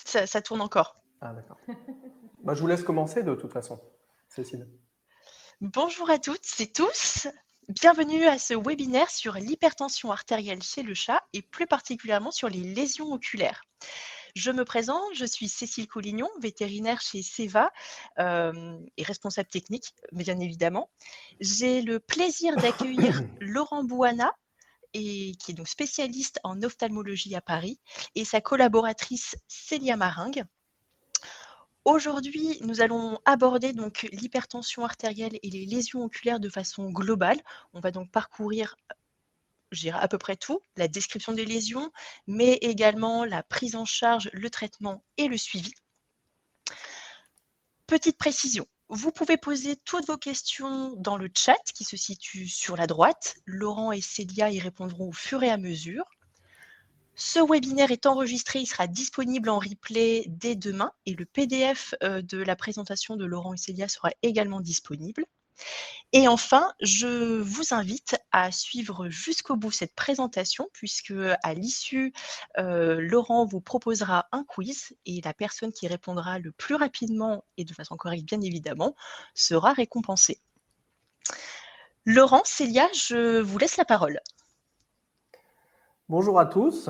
ça tourne encore. Ah, d'accord. Bah, je vous laisse commencer de toute façon, Cécile. Bonjour à toutes et tous. Bienvenue à ce webinaire sur l'hypertension artérielle chez le chat et plus particulièrement sur les lésions oculaires. Je me présente, je suis Cécile Collignon, vétérinaire chez Seva et responsable technique, bien évidemment. J'ai le plaisir d'accueillir Laurent Bouana, qui est donc spécialiste en ophtalmologie à Paris, et sa collaboratrice Célia Maringue. Aujourd'hui, nous allons aborder donc l'hypertension artérielle et les lésions oculaires de façon globale. On va donc parcourir, je dirais à peu près tout, la description des lésions, mais également la prise en charge, le traitement et le suivi. Petite précision, vous pouvez poser toutes vos questions dans le chat qui se situe sur la droite. Laurent et Célia y répondront au fur et à mesure. Ce webinaire est enregistré, il sera disponible en replay dès demain et le PDF de la présentation de Laurent et Célia sera également disponible. Et enfin, je vous invite à suivre jusqu'au bout cette présentation puisque à l'issue, Laurent vous proposera un quiz et la personne qui répondra le plus rapidement et de façon correcte bien évidemment, sera récompensée. Laurent, Célia, je vous laisse la parole. Bonjour à tous,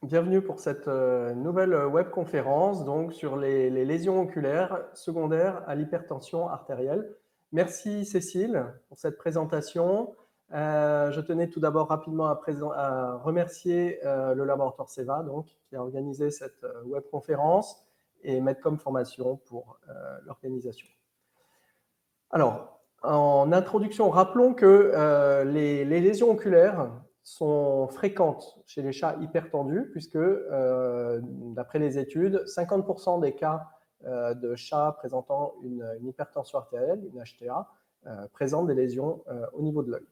bienvenue pour cette nouvelle webconférence donc, sur les lésions oculaires secondaires à l'hypertension artérielle. Merci Cécile pour cette présentation. Je tenais tout d'abord rapidement à remercier le laboratoire Seva donc, qui a organisé cette webconférence et Medcom Formation pour l'organisation. Alors, en introduction, rappelons que les lésions oculaires sont fréquentes chez les chats hypertendus, puisque, d'après les études, 50% des cas de chats présentant une hypertension artérielle, une HTA, présentent des lésions au niveau de l'œil,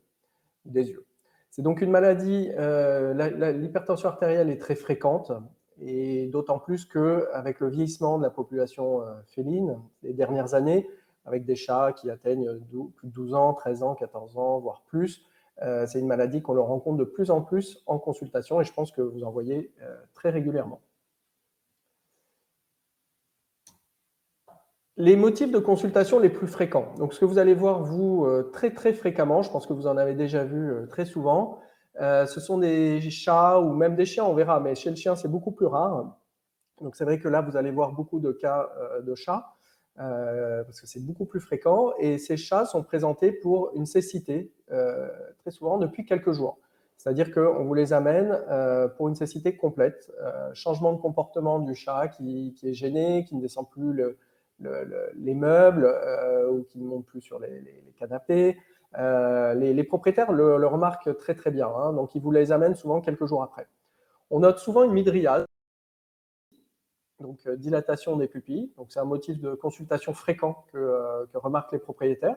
des yeux. C'est donc une maladie, l'hypertension artérielle est très fréquente, et d'autant plus qu'avec le vieillissement de la population féline les dernières années, avec des chats qui atteignent plus de 12 ans, 13 ans, 14 ans, voire plus, c'est une maladie qu'on leur rencontre de plus en plus en consultation et je pense que vous en voyez très régulièrement. Les motifs de consultation les plus fréquents. Donc, ce que vous allez voir, vous, très fréquemment, je pense que vous en avez déjà vu très souvent, ce sont des chats ou même des chiens, on verra, mais chez le chien, c'est beaucoup plus rare. Donc, c'est vrai que là, vous allez voir beaucoup de cas de chats, parce que c'est beaucoup plus fréquent. Et ces chats sont présentés pour une cécité, très souvent depuis quelques jours. C'est-à-dire qu'on vous les amène pour une cécité complète, changement de comportement du chat qui est gêné, qui ne descend plus les meubles ou qui ne monte plus sur les canapés. Les propriétaires le remarquent très bien, hein, donc ils vous les amènent souvent quelques jours après. On note souvent une mydriase, donc dilatation des pupilles, donc c'est un motif de consultation fréquent que remarquent les propriétaires,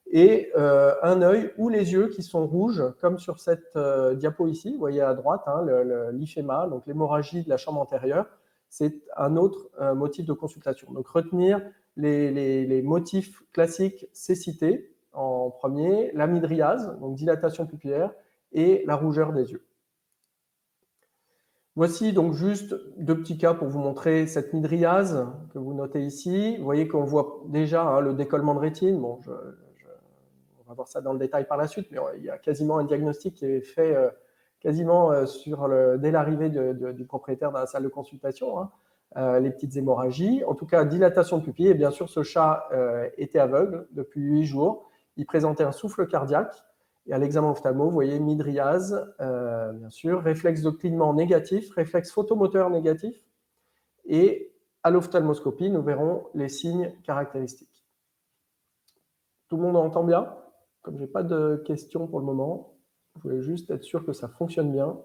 et un œil ou les yeux qui sont rouges, comme sur cette diapo ici, vous voyez à droite, hein, l'hyphéma, donc l'hémorragie de la chambre antérieure, c'est un autre motif de consultation. Donc retenir les motifs classiques cécité en premier, la mydriase, donc dilatation pupillaire, et la rougeur des yeux. Voici donc juste deux petits cas pour vous montrer cette mydriase que vous notez ici. Vous voyez qu'on voit déjà hein, le décollement de rétine. Bon, on va voir ça dans le détail par la suite, mais il y a quasiment un diagnostic qui est fait quasiment dès l'arrivée du propriétaire dans la salle de consultation. Hein, les petites hémorragies. En tout cas, dilatation de pupille. Et bien sûr, ce chat était aveugle depuis 8 jours. Il présentait un souffle cardiaque. Et à l'examen ophtalmo, vous voyez mydriase, bien sûr, réflexe de clignement négatif, réflexe photomoteur négatif. Et à l'ophtalmoscopie, nous verrons les signes caractéristiques. Tout le monde entend bien? Comme je n'ai pas de questions pour le moment, je voulais juste être sûr que ça fonctionne bien.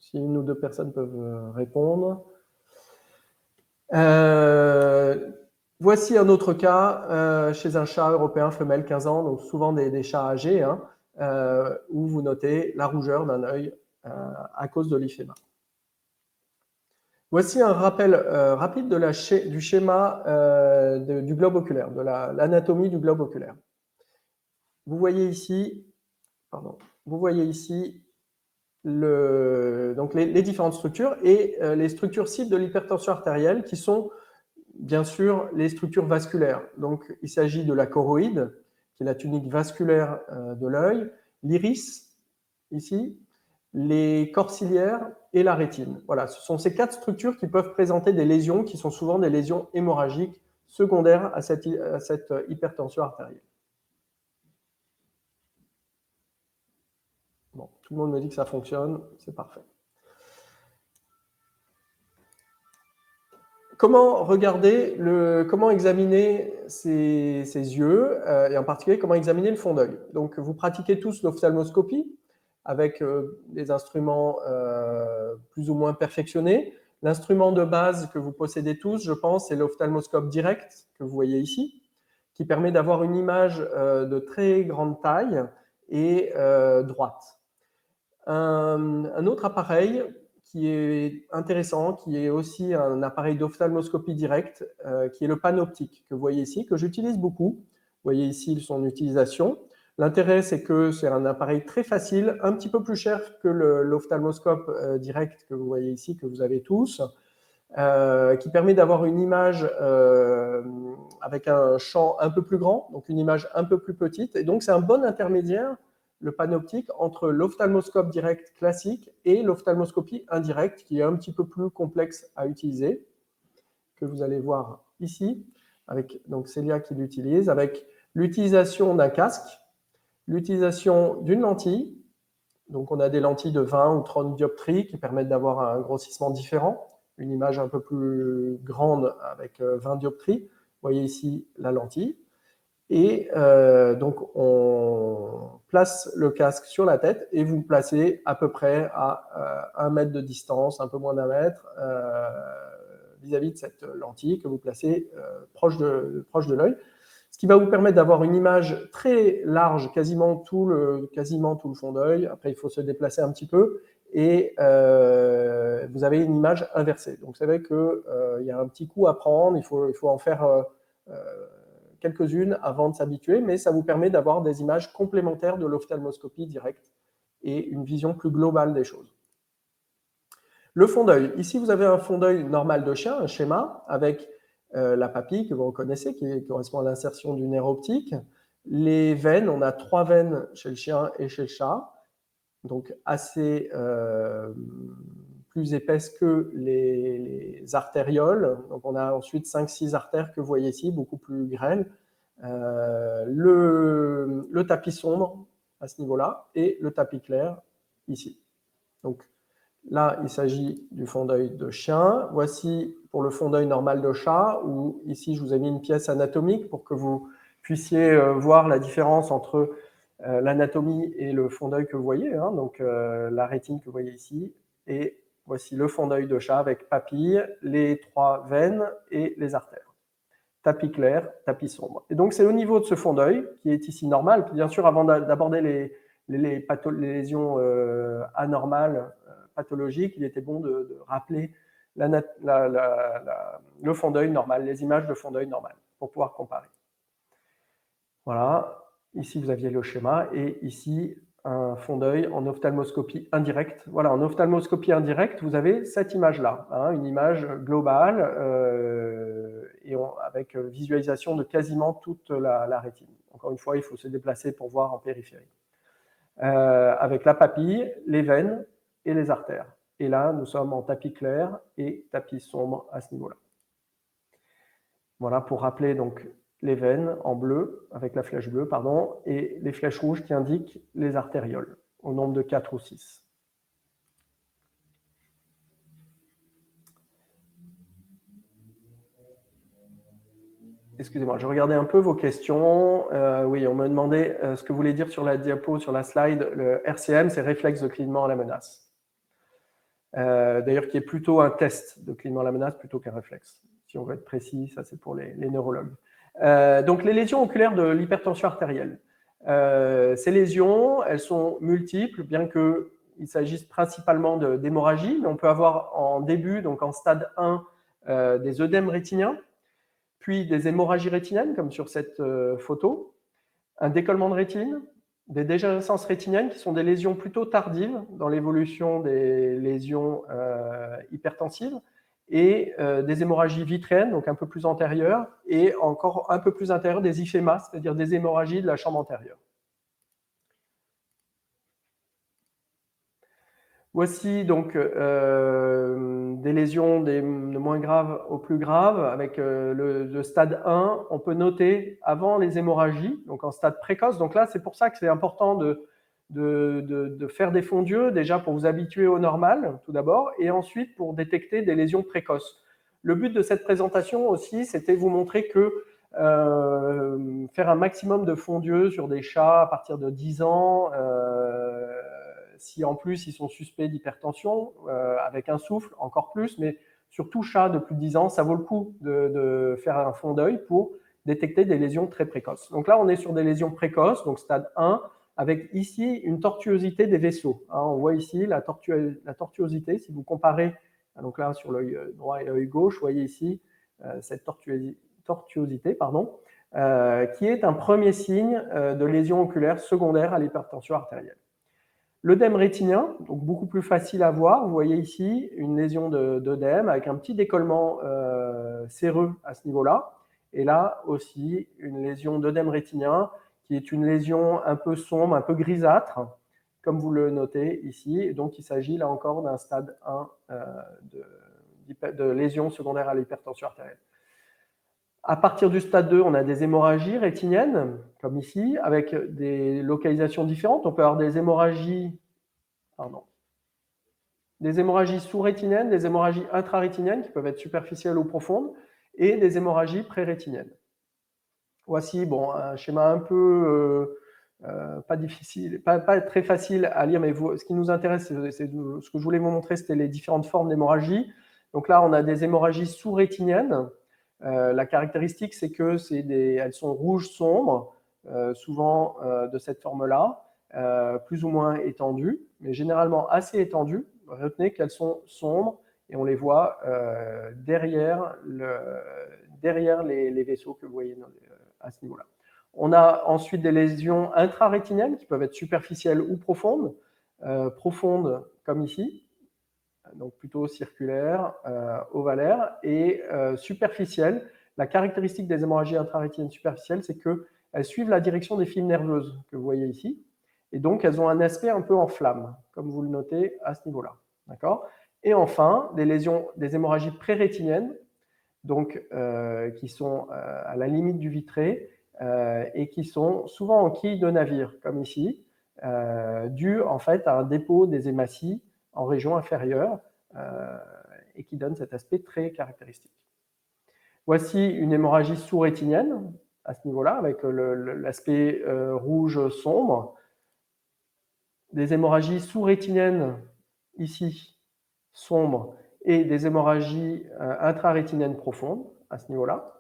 Si une ou deux personnes peuvent répondre. Voici un autre cas chez un chat européen femelle 15 ans, donc souvent des chats âgés, hein, où vous notez la rougeur d'un œil à cause de l'hyphéma. Voici un rappel rapide du schéma du globe oculaire, de l'anatomie du globe oculaire. Vous voyez ici donc les différentes structures et les structures cibles de l'hypertension artérielle qui sont bien sûr les structures vasculaires. Donc il s'agit de la choroïde, qui est la tunique vasculaire de l'œil, l'iris, ici, les corps ciliaires et la rétine. Voilà, ce sont ces 4 structures qui peuvent présenter des lésions qui sont souvent des lésions hémorragiques secondaires à cette hypertension artérielle. Bon, tout le monde me dit que ça fonctionne, c'est parfait. Comment regarder, comment examiner ces yeux, et en particulier comment examiner le fond d'œil. Donc vous pratiquez tous l'ophtalmoscopie avec des instruments plus ou moins perfectionnés. L'instrument de base que vous possédez tous, je pense, c'est l'ophtalmoscope direct que vous voyez ici, qui permet d'avoir une image de très grande taille et droite. Un autre appareil qui est intéressant, qui est aussi un appareil d'ophtalmoscopie directe, qui est le panoptique que vous voyez ici, que j'utilise beaucoup. Vous voyez ici son utilisation. L'intérêt, c'est que c'est un appareil très facile, un petit peu plus cher que l'ophtalmoscope direct que vous voyez ici, que vous avez tous, qui permet d'avoir une image avec un champ un peu plus grand, donc une image un peu plus petite. Et donc, c'est un bon intermédiaire, le panoptique, entre l'ophtalmoscope direct classique et l'ophtalmoscopie indirecte, qui est un petit peu plus complexe à utiliser, que vous allez voir ici, avec donc Célia qui l'utilise, avec l'utilisation d'un casque, l'utilisation d'une lentille. Donc, on a des lentilles de 20 ou 30 dioptries qui permettent d'avoir un grossissement différent, une image un peu plus grande avec 20 dioptries. Vous voyez ici la lentille. Et donc, on place le casque sur la tête et vous placez à peu près à 1 mètre de distance, un peu moins d'1 mètre, vis-à-vis de cette lentille que vous placez proche de l'œil. Ce qui va vous permettre d'avoir une image très large, quasiment tout le fond d'œil. Après, il faut se déplacer un petit peu et vous avez une image inversée. Donc, c'est vrai qu'il y a un petit coup à prendre, il faut en faire quelques-unes avant de s'habituer, mais ça vous permet d'avoir des images complémentaires de l'ophtalmoscopie directe et une vision plus globale des choses. Le fond d'œil. Ici, vous avez un fond d'œil normal de chien, un schéma, avec la papille que vous reconnaissez, qui correspond à l'insertion du nerf optique. Les veines, on a 3 veines chez le chien et chez le chat, donc assez plus épaisses que les artérioles. Donc on a ensuite 5-6 artères que vous voyez ici, beaucoup plus grêles. Le tapis sombre à ce niveau-là et le tapis clair ici. Donc là, il s'agit du fond d'œil de chien. Voici pour le fond d'œil normal de chat, où ici, je vous ai mis une pièce anatomique pour que vous puissiez voir la différence entre l'anatomie et le fond d'œil que vous voyez, hein, donc la rétine que vous voyez ici. Et voici le fond d'œil de chat avec papille, les 3 veines et les artères. Tapis clair, tapis sombre. Et donc, c'est au niveau de ce fond d'œil, qui est ici normal. Bien sûr, avant d'aborder les lésions anormales, pathologiques, il était bon de rappeler le fond d'œil normal, les images de fond d'œil normal, pour pouvoir comparer. Voilà, ici vous aviez le schéma, et ici un fond d'œil en ophtalmoscopie indirecte. Voilà, en ophtalmoscopie indirecte, vous avez cette image-là, hein, une image globale, et avec visualisation de quasiment toute la rétine. Encore une fois, il faut se déplacer pour voir en périphérie. Avec la papille, les veines et les artères. Et là, nous sommes en tapis clair et tapis sombre à ce niveau-là. Voilà, pour rappeler donc les veines en bleu, avec la flèche bleue, pardon, et les flèches rouges qui indiquent les artérioles, au nombre de 4 ou 6. Excusez-moi, je regardais un peu vos questions. Oui, on me demandait ce que vous voulez dire sur la diapo, sur la slide. Le RCM, c'est réflexe de clignement à la menace. D'ailleurs, qui est plutôt un test de clignement à la menace plutôt qu'un réflexe. Si on veut être précis, ça c'est pour les neurologues. Donc, les lésions oculaires de l'hypertension artérielle. Ces lésions, elles sont multiples, bien qu'il s'agisse principalement d'hémorragie, mais on peut avoir en début, donc en stade 1, des œdèmes rétiniens, puis des hémorragies rétiniennes, comme sur cette photo, un décollement de rétine, des dégénérescences rétiniennes qui sont des lésions plutôt tardives dans l'évolution des lésions hypertensives, et des hémorragies vitréennes, donc un peu plus antérieures, et encore un peu plus intérieures des iphémas, c'est-à-dire des hémorragies de la chambre antérieure. Voici donc des lésions de moins graves aux plus graves. Avec le stade 1, on peut noter avant les hémorragies, donc en stade précoce. Donc là, c'est pour ça que c'est important de faire des fonds d'yeux, déjà pour vous habituer au normal, tout d'abord, et ensuite pour détecter des lésions précoces. Le but de cette présentation aussi, c'était vous montrer que faire un maximum de fonds d'yeux sur des chats à partir de 10 ans, si en plus ils sont suspects d'hypertension, avec un souffle, encore plus, mais surtout chat de plus de 10 ans, ça vaut le coup de faire un fond d'œil pour détecter des lésions très précoces. Donc là, on est sur des lésions précoces, donc stade 1, avec ici une tortuosité des vaisseaux. On voit ici la tortuosité, si vous comparez, donc là sur l'œil droit et l'œil gauche, vous voyez ici cette tortuosité, qui est un premier signe de lésion oculaire secondaire à l'hypertension artérielle. L'œdème rétinien, donc beaucoup plus facile à voir. Vous voyez ici une lésion d'œdème avec un petit décollement séreux à ce niveau-là. Et là aussi, une lésion d'œdème rétinien qui est une lésion un peu sombre, un peu grisâtre, comme vous le notez ici. Et donc, il s'agit là encore d'un stade 1 de lésion secondaire à l'hypertension artérielle. À partir du stade 2, on a des hémorragies rétiniennes, comme ici, avec des localisations différentes. On peut avoir des hémorragies, sous-rétiniennes, des hémorragies intrarétiniennes qui peuvent être superficielles ou profondes, et des hémorragies pré-rétiniennes. Voici un schéma un peu pas difficile, pas très facile à lire, mais ce qui nous intéresse, c'est ce que je voulais vous montrer, c'était les différentes formes d'hémorragie. Donc là, on a des hémorragies sous-rétiniennes. La caractéristique, c'est que elles sont rouges sombres, souvent de cette forme-là, plus ou moins étendues, mais généralement assez étendues. Retenez qu'elles sont sombres et on les voit derrière les vaisseaux que vous voyez à ce niveau-là. On a ensuite des lésions intrarétiniennes qui peuvent être superficielles ou profondes. Profondes comme ici, donc plutôt circulaire, ovalaire, et superficielle. La caractéristique des hémorragies intrarétiniennes superficielles, c'est qu'elles suivent la direction des fibres nerveuses que vous voyez ici, et donc elles ont un aspect un peu en flamme, comme vous le notez à ce niveau-là. D'accord ? Et enfin, des hémorragies pré-rétiniennes, donc qui sont à la limite du vitré, et qui sont souvent en quille de navire, comme ici, dues en fait à un dépôt des hématies en région inférieure, et qui donne cet aspect très caractéristique. Voici une hémorragie sous-rétinienne à ce niveau-là, avec l'aspect rouge sombre. Des hémorragies sous-rétiniennes ici, sombres, et des hémorragies intrarétiniennes profondes à ce niveau-là.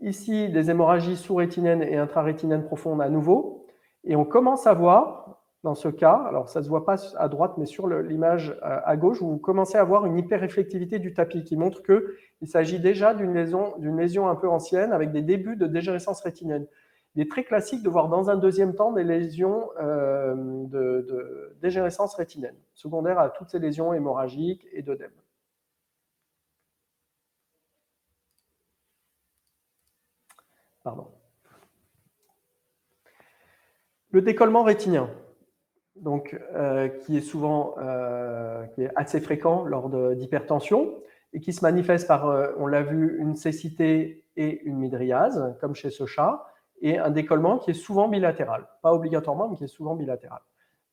Ici, des hémorragies sous-rétiniennes et intrarétiniennes profondes à nouveau. Et on commence à voir, dans ce cas, alors ça ne se voit pas à droite, mais sur l'image à gauche, vous commencez à voir une hyperréflectivité du tapis qui montre qu'il s'agit déjà d'une lésion un peu ancienne avec des débuts de dégénérescence rétinienne. Il est très classique de voir dans un deuxième temps des lésions de dégénérescence rétinienne, secondaires à toutes ces lésions hémorragiques et d'œdème. Pardon. Le décollement rétinien, donc, qui est assez fréquent lors d'hypertension et qui se manifeste par, on l'a vu, une cécité et une mydriase, comme chez ce chat, et un décollement qui est souvent bilatéral. Pas obligatoirement, mais qui est souvent bilatéral.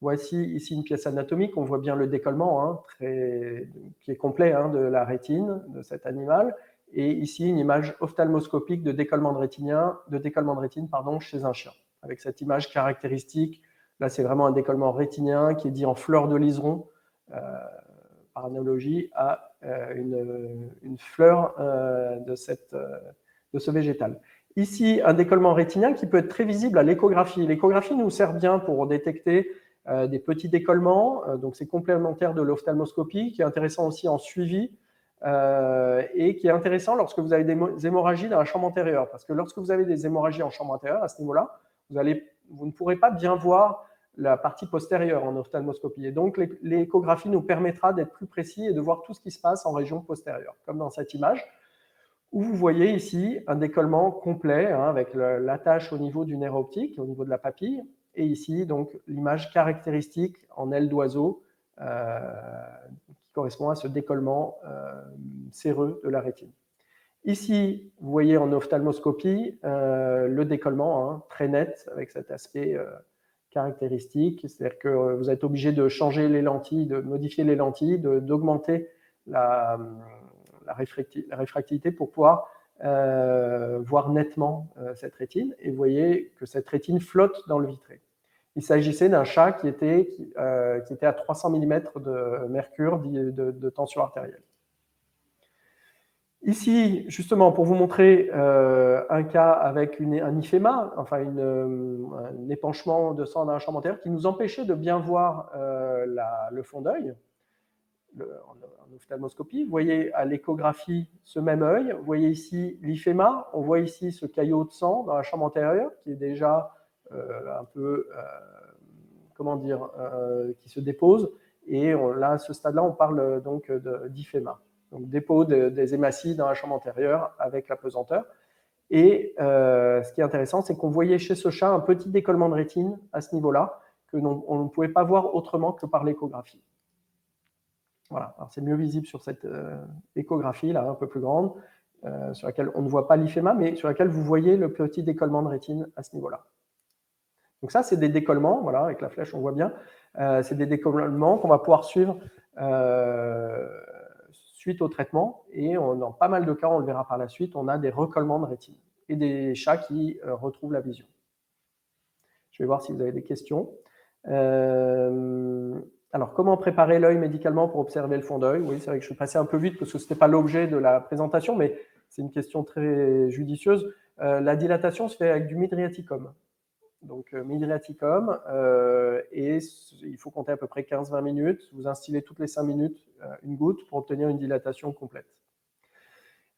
Voici ici une pièce anatomique, on voit bien le décollement qui est complet de la rétine de cet animal, et ici une image ophtalmoscopique de décollement de rétine chez un chien, avec cette image caractéristique. Là, c'est vraiment un décollement rétinien qui est dit en fleur de liseron, par analogie à une fleur de ce végétal. Ici, un décollement rétinien qui peut être très visible à l'échographie. L'échographie nous sert bien pour détecter des petits décollements, donc c'est complémentaire de l'ophtalmoscopie, qui est intéressant aussi en suivi, et qui est intéressant lorsque vous avez des hémorragies dans la chambre antérieure, parce que lorsque vous avez des hémorragies en chambre antérieure, à ce niveau-là, vous allez vous ne pourrez pas bien voir la partie postérieure en ophtalmoscopie. Et donc, l'échographie nous permettra d'être plus précis et de voir tout ce qui se passe en région postérieure, comme dans cette image, où vous voyez ici un décollement complet avec l'attache au niveau du nerf optique, au niveau de la papille, et ici, donc, l'image caractéristique en aile d'oiseau qui correspond à ce décollement séreux de la rétine. Ici, vous voyez en ophtalmoscopie le décollement très net avec cet aspect caractéristique, c'est-à-dire que vous êtes obligé de changer les lentilles, de modifier les lentilles, d'augmenter la réfractivité pour pouvoir voir nettement cette rétine. Et vous voyez que cette rétine flotte dans le vitré. Il s'agissait d'un chat qui était à 300 mm de mercure de tension artérielle. Ici, justement, pour vous montrer un cas avec un IFEMA, enfin un épanchement de sang dans la chambre antérieure qui nous empêchait de bien voir le fond d'œil en ophtalmoscopie. Vous voyez à l'échographie ce même œil. Vous voyez ici l'IFEMA. On voit ici ce caillot de sang dans la chambre antérieure qui est déjà un peu, qui se dépose. Et là, à ce stade-là, on parle donc d'IFEMA. Donc dépôt des hématies dans la chambre antérieure avec la pesanteur. Et ce qui est intéressant, c'est qu'on voyait chez ce chat un petit décollement de rétine à ce niveau-là, que on ne pouvait pas voir autrement que par l'échographie. Voilà, alors c'est mieux visible sur cette échographie, là, un peu plus grande, sur laquelle on ne voit pas l'IFEMA, mais sur laquelle vous voyez le petit décollement de rétine à ce niveau-là. Donc ça, c'est des décollements, voilà, avec la flèche, on voit bien. C'est des décollements qu'on va pouvoir suivre suite au traitement, et dans pas mal de cas, on le verra par la suite, on a des recollements de rétine et des chats qui retrouvent la vision. Je vais voir si vous avez des questions. Alors, comment préparer l'œil médicalement pour observer le fond d'œil? Oui, c'est vrai que je suis passé un peu vite parce que ce n'était pas l'objet de la présentation, mais c'est une question très judicieuse. La dilatation se fait avec du midriaticum. Donc, midriaticum, et il faut compter à peu près 15-20 minutes. Vous instillez toutes les 5 minutes une goutte pour obtenir une dilatation complète.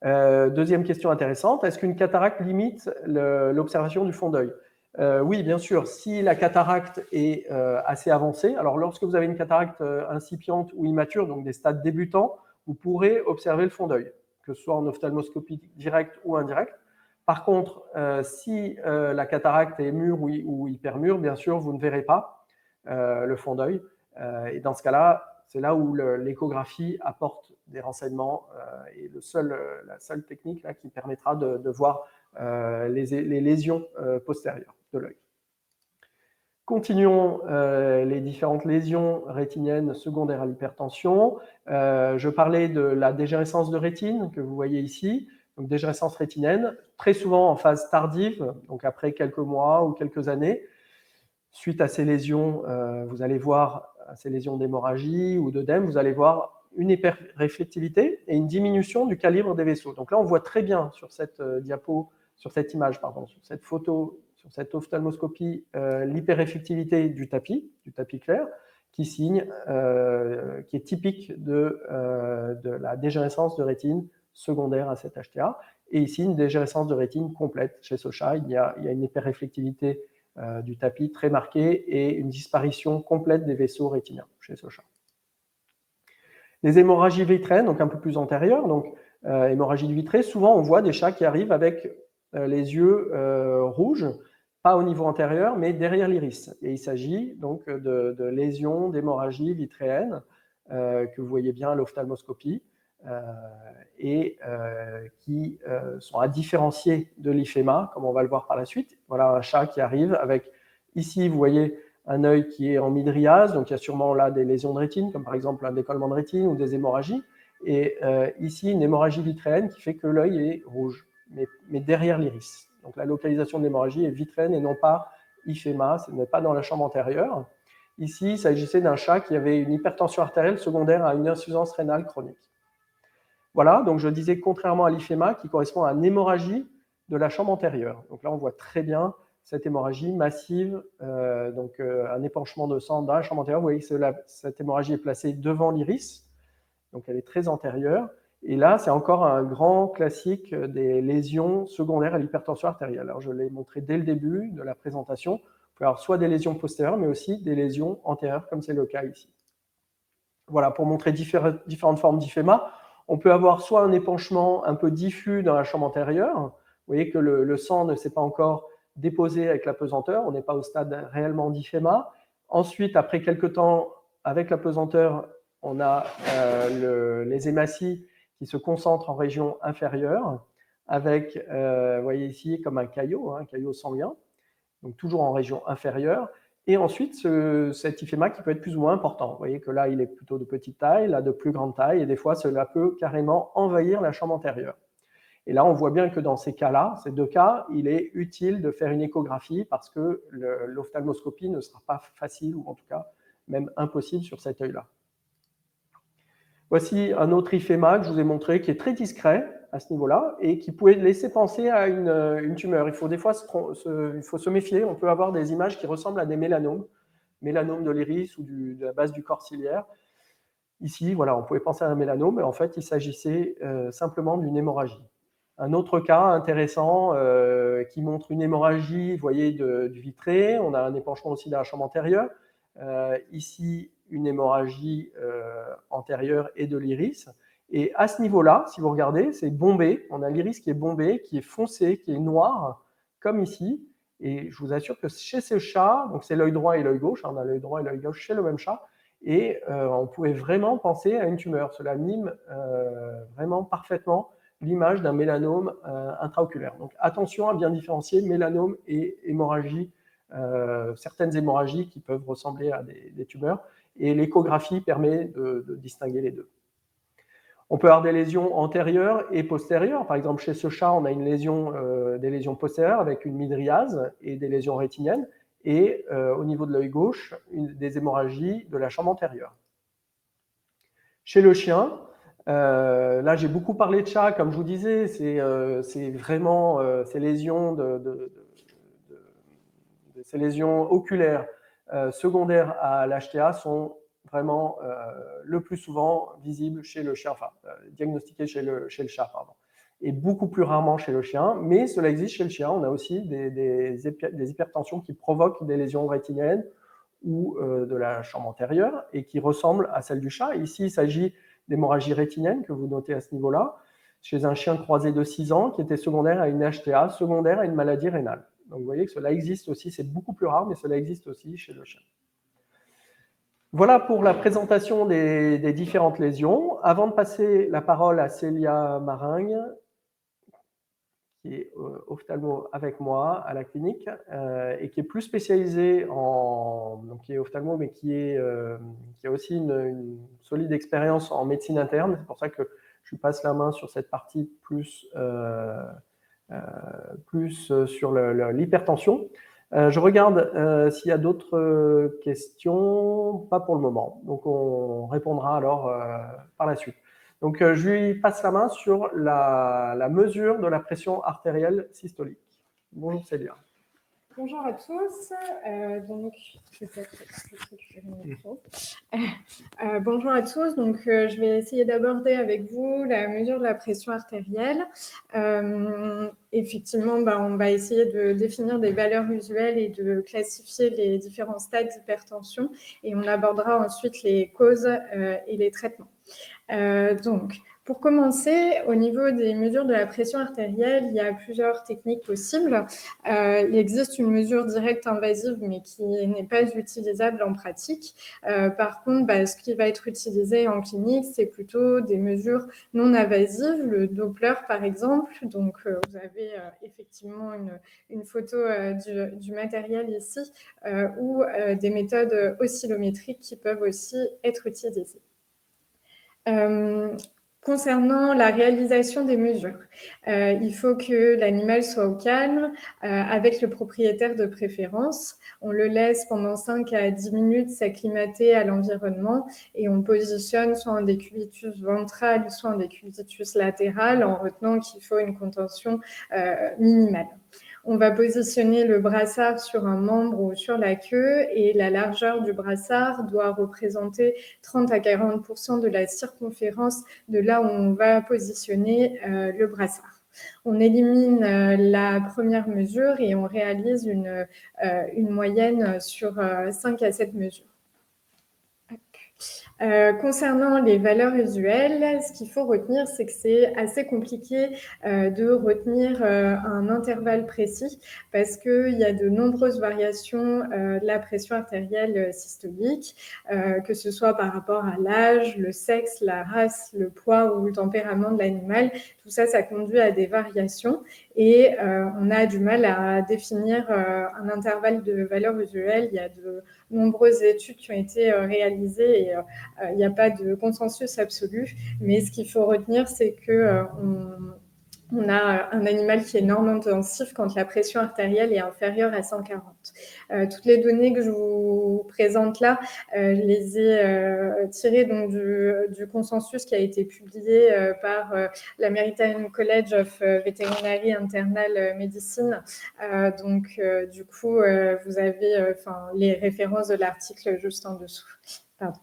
Deuxième question intéressante, est-ce qu'une cataracte limite l'observation du fond d'œil? Oui, bien sûr, si la cataracte est assez avancée. Alors, lorsque vous avez une cataracte incipiente ou immature, donc des stades débutants, vous pourrez observer le fond d'œil, que ce soit en ophtalmoscopie directe ou indirecte. Par contre, si la cataracte est mûre ou hyper mûre, bien sûr, vous ne verrez pas le fond d'œil. Et dans ce cas-là, c'est là où l'échographie apporte des renseignements et la seule technique là, qui permettra de voir les lésions postérieures de l'œil. Continuons les différentes lésions rétiniennes secondaires à l'hypertension. Je parlais de la dégénérescence de rétine que vous voyez ici. Donc dégénérescence rétinienne, très souvent en phase tardive, donc après quelques mois ou quelques années. Suite à ces lésions, vous allez voir ces lésions d'hémorragie ou d'œdème, vous allez voir une hyperréflectivité et une diminution du calibre des vaisseaux. Donc là, on voit très bien sur cette sur cette image, sur cette photo, sur cette ophtalmoscopie, l'hyperréflectivité du tapis clair, qui signe, qui est typique de la dégénérescence de rétine secondaire à cette HTA. Et ici, une dégénérescence de rétine complète chez ce chat. Il y a une hyperréflectivité du tapis très marquée et une disparition complète des vaisseaux rétiniens chez ce chat. Les hémorragies vitréennes, donc un peu plus antérieures, donc hémorragie du vitré, souvent on voit des chats qui arrivent avec les yeux rouges, pas au niveau antérieur, mais derrière l'iris. Et il s'agit donc de lésions d'hémorragie vitréenne que vous voyez bien à l'ophtalmoscopie et qui sont à différencier de l'IFEMA, comme on va le voir par la suite. Voilà un chat qui arrive avec, ici vous voyez un œil qui est en midriase, donc il y a sûrement là des lésions de rétine, comme par exemple un décollement de rétine ou des hémorragies, et ici une hémorragie vitréenne qui fait que l'œil est rouge, mais derrière l'iris. Donc la localisation de l'hémorragie est vitréenne et non pas IFEMA, ce n'est pas dans la chambre antérieure. Ici, il s'agissait d'un chat qui avait une hypertension artérielle secondaire à une insuffisance rénale chronique. Voilà, donc je disais contrairement à l'IFEMA qui correspond à une hémorragie de la chambre antérieure. Donc là, on voit très bien cette hémorragie massive, un épanchement de sang dans la chambre antérieure. Vous voyez que cette hémorragie est placée devant l'iris, donc elle est très antérieure. Et là, c'est encore un grand classique des lésions secondaires à l'hypertension artérielle. Alors, je l'ai montré dès le début de la présentation. pouvez avoir soit des lésions postérieures, mais aussi des lésions antérieures, comme c'est le cas ici. Voilà, pour montrer différentes formes d'IFEMA, on peut avoir soit un épanchement un peu diffus dans la chambre antérieure. Vous voyez que le sang ne s'est pas encore déposé avec la pesanteur, on n'est pas au stade réellement d'IFEMA. Ensuite, après quelques temps, avec la pesanteur, on a les hématies qui se concentrent en région inférieure, avec, vous voyez ici, comme un caillot sanguin, donc toujours en région inférieure. Et ensuite, cet IFEMA qui peut être plus ou moins important. Vous voyez que là, il est plutôt de petite taille, là, de plus grande taille, et des fois, cela peut carrément envahir la chambre antérieure. Et là, on voit bien que dans ces cas-là, ces deux cas, il est utile de faire une échographie parce que l'ophtalmoscopie ne sera pas facile, ou en tout cas même impossible sur cet œil-là. Voici un autre IFEMA que je vous ai montré qui est très discret à ce niveau-là et qui pouvait laisser penser à une tumeur. Il faut des fois se méfier. On peut avoir des images qui ressemblent à des mélanomes de l'iris ou de la base du corps ciliaire. Ici, voilà, on pouvait penser à un mélanome, mais en fait, il s'agissait simplement d'une hémorragie. Un autre cas intéressant qui montre une hémorragie, vous voyez, du vitré. On a un épanchement aussi dans la chambre antérieure. Ici, une hémorragie antérieure et de l'iris. Et à ce niveau-là, si vous regardez, c'est bombé. On a l'iris qui est bombé, qui est foncé, qui est noir, comme ici. Et je vous assure que chez ce chat, donc c'est l'œil droit et l'œil gauche, on a l'œil droit et l'œil gauche chez le même chat, et on pouvait vraiment penser à une tumeur. Cela mime vraiment parfaitement l'image d'un mélanome intraoculaire. Donc attention à bien différencier mélanome et hémorragie, certaines hémorragies qui peuvent ressembler à des tumeurs, et l'échographie permet de distinguer les deux. On peut avoir des lésions antérieures et postérieures. Par exemple, chez ce chat, on a des lésions postérieures avec une mydriase et des lésions rétiniennes, et au niveau de l'œil gauche, des hémorragies de la chambre antérieure. Chez le chien, là j'ai beaucoup parlé de chat, comme je vous disais, c'est vraiment ces lésions, ces lésions oculaires secondaires à l'HTA sont vraiment le plus souvent visibles chez le chien, enfin diagnostiquées chez le chat, pardon. Et beaucoup plus rarement chez le chien, mais cela existe chez le chien. On a aussi des hypertensions qui provoquent des lésions rétiniennes ou de la chambre antérieure et qui ressemblent à celles du chat. Ici, il s'agit d'hémorragie rétinienne que vous notez à ce niveau-là, chez un chien croisé de 6 ans qui était secondaire à une HTA, secondaire à une maladie rénale. Donc vous voyez que cela existe aussi, c'est beaucoup plus rare, mais cela existe aussi chez le chien. Voilà pour la présentation des différentes lésions. Avant de passer la parole à Célia Maringue, qui est ophtalmo avec moi à la clinique et qui est plus spécialisée donc qui est ophtalmo, mais qui a aussi une solide expérience en médecine interne. C'est pour ça que je lui passe la main sur cette partie plus sur l'hypertension. Je regarde s'il y a d'autres questions. Pas pour le moment. Donc, on répondra alors par la suite. Donc, je lui passe la main sur la mesure de la pression artérielle systolique. Bonjour Célia. Bonjour à tous. Donc, bonjour à tous. Donc, je vais essayer d'aborder avec vous la mesure de la pression artérielle. Effectivement, on va essayer de définir des valeurs usuelles et de classifier les différents stades d'hypertension. Et on abordera ensuite les causes et les traitements. Donc, pour commencer, au niveau des mesures de la pression artérielle, il y a plusieurs techniques possibles. Il existe une mesure directe invasive, mais qui n'est pas utilisable en pratique. Par contre, ce qui va être utilisé en clinique, c'est plutôt des mesures non invasives, le Doppler par exemple. Donc, vous avez effectivement une photo du matériel ici, ou des méthodes oscillométriques qui peuvent aussi être utilisées. Concernant la réalisation des mesures, il faut que l'animal soit au calme, avec le propriétaire de préférence. On le laisse pendant 5 à 10 minutes s'acclimater à l'environnement et on positionne soit en décubitus ventral, soit en décubitus latéral en retenant qu'il faut une contention minimale. On va positionner le brassard sur un membre ou sur la queue et la largeur du brassard doit représenter 30 à 40% de la circonférence de là où on va positionner le brassard. On élimine la première mesure et on réalise une moyenne sur 5 à 7 mesures. Concernant les valeurs usuelles, ce qu'il faut retenir, c'est que c'est assez compliqué de retenir un intervalle précis parce qu'il y a de nombreuses variations de la pression artérielle systolique, que ce soit par rapport à l'âge, le sexe, la race, le poids ou le tempérament de l'animal. Tout ça, ça conduit à des variations et on a du mal à définir un intervalle de valeurs usuelles. Il y a de nombreuses études qui ont été réalisées et il n'y a pas de consensus absolu, mais ce qu'il faut retenir, c'est qu'on a un animal qui est normotensif quand la pression artérielle est inférieure à 140. Toutes les données que je vous présente là, je les ai tirées donc, du consensus qui a été publié par l'American College of Veterinary Internal Medicine. Du coup, vous avez les références de l'article juste en dessous. Pardon.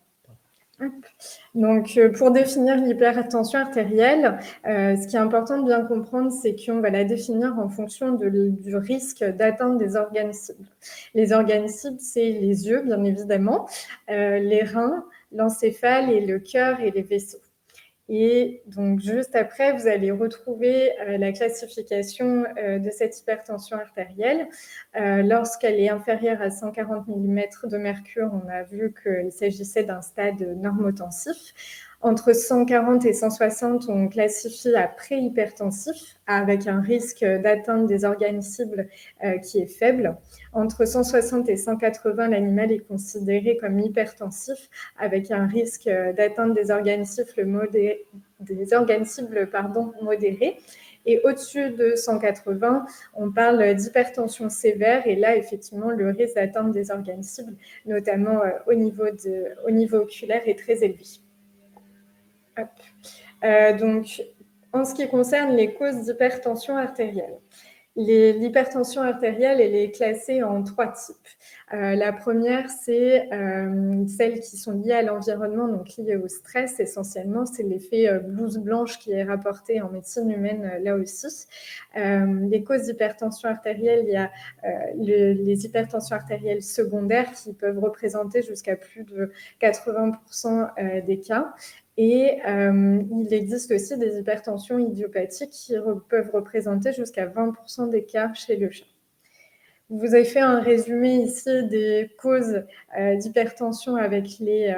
Donc, pour définir l'hypertension artérielle, ce qui est important de bien comprendre, c'est qu'on va la définir en fonction du risque d'atteinte des organes cibles. Les organes cibles, c'est les yeux, bien évidemment, les reins, l'encéphale et le cœur et les vaisseaux. Et donc, juste après, vous allez retrouver la classification de cette hypertension artérielle. Lorsqu'elle est inférieure à 140 mm de mercure, on a vu qu'il s'agissait d'un stade normotensif. Entre 140 et 160, on classifie à préhypertensif, avec un risque d'atteinte des organes cibles qui est faible. Entre 160 et 180, l'animal est considéré comme hypertensif, avec un risque d'atteinte des organes cibles modérés. Et au-dessus de 180, on parle d'hypertension sévère. Et là, effectivement, le risque d'atteinte des organes cibles, notamment au niveau oculaire, est très élevé. Donc, en ce qui concerne les causes d'hypertension artérielle, l'hypertension artérielle, elle est classée en 3 types. La première, c'est celles qui sont liées à l'environnement, donc liées au stress essentiellement. C'est l'effet blouse blanche qui est rapporté en médecine humaine là aussi. Les causes d'hypertension artérielle, il y a les hypertensions artérielles secondaires qui peuvent représenter jusqu'à plus de 80% des cas. Et il existe aussi des hypertensions idiopathiques qui peuvent représenter jusqu'à 20% des cas chez le chat. Vous avez fait un résumé ici des causes d'hypertension avec les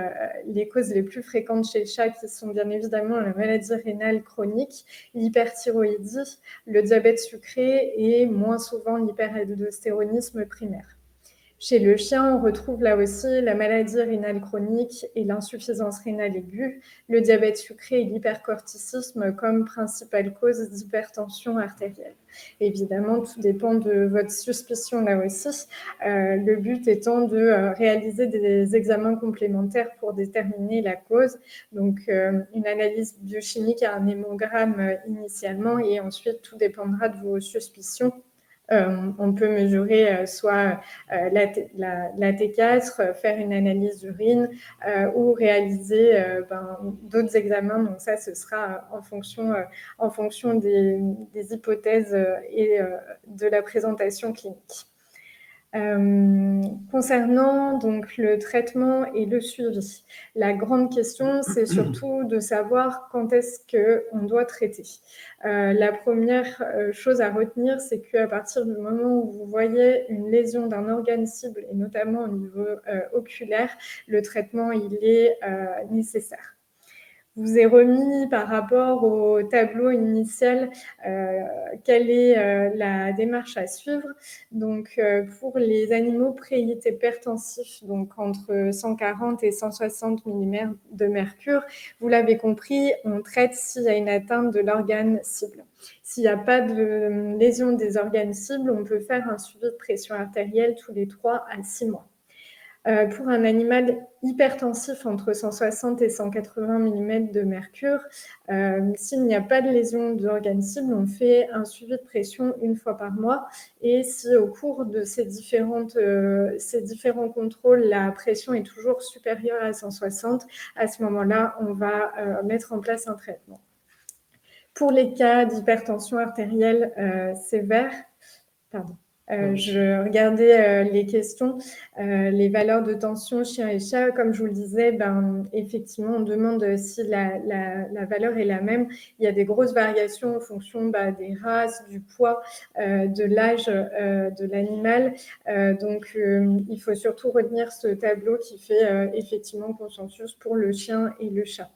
causes les plus fréquentes chez le chat qui sont bien évidemment la maladie rénale chronique, l'hyperthyroïdie, le diabète sucré et moins souvent l'hyperaldostéronisme primaire. Chez le chien, on retrouve là aussi la maladie rénale chronique et l'insuffisance rénale aiguë, le diabète sucré et l'hypercorticisme comme principale cause d'hypertension artérielle. Évidemment, tout dépend de votre suspicion là aussi, le but étant de réaliser des examens complémentaires pour déterminer la cause. Donc, une analyse biochimique à un hémogramme initialement et ensuite, tout dépendra de vos suspicions. On peut mesurer soit la T4, faire une analyse d'urine ou réaliser d'autres examens. Donc ça, ce sera en fonction des hypothèses et de la présentation clinique. Concernant donc le traitement et le suivi, la grande question, c'est surtout de savoir quand est-ce qu'on doit traiter. La première chose à retenir, c'est qu'à partir du moment où vous voyez une lésion d'un organe cible, et notamment au niveau oculaire, le traitement, il est nécessaire. Vous ai remis par rapport au tableau initial quelle est la démarche à suivre. Donc, pour les animaux préhypertensifs, donc entre 140 et 160 mm de mercure, vous l'avez compris, on traite s'il y a une atteinte de l'organe cible. S'il n'y a pas de lésion des organes cibles, on peut faire un suivi de pression artérielle tous les 3 à 6 mois. Pour un animal hypertensif entre 160 et 180 mm de mercure, s'il n'y a pas de lésion de l'organe cible, on fait un suivi de pression 1 fois par mois. Et si au cours de ces différents contrôles, la pression est toujours supérieure à 160, à ce moment-là, on va mettre en place un traitement. Pour les cas d'hypertension artérielle sévère, je regardais les questions, les valeurs de tension chien et chat. Comme je vous le disais, effectivement, on demande si la valeur est la même. Il y a des grosses variations en fonction des races, du poids, de l'âge de l'animal. Donc, il faut surtout retenir ce tableau qui fait effectivement consensus pour le chien et le chat.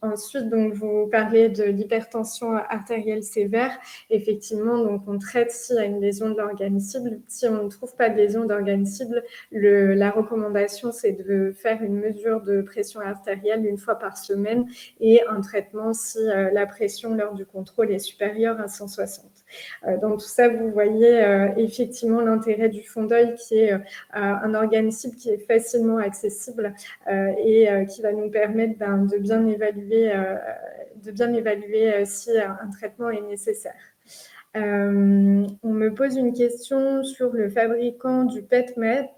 Ensuite, donc, vous parlez de l'hypertension artérielle sévère. Effectivement, donc, on traite s'il y a une lésion de l'organe cible. Si on ne trouve pas de lésion d'organe cible, la recommandation, c'est de faire une mesure de pression artérielle une fois par semaine et un traitement si la pression lors du contrôle est supérieure à 160. Dans tout ça, vous voyez effectivement l'intérêt du fond d'œil qui est un organe cible qui est facilement accessible et qui va nous permettre de bien évaluer si un traitement est nécessaire. On me pose une question sur le fabricant du PET-MET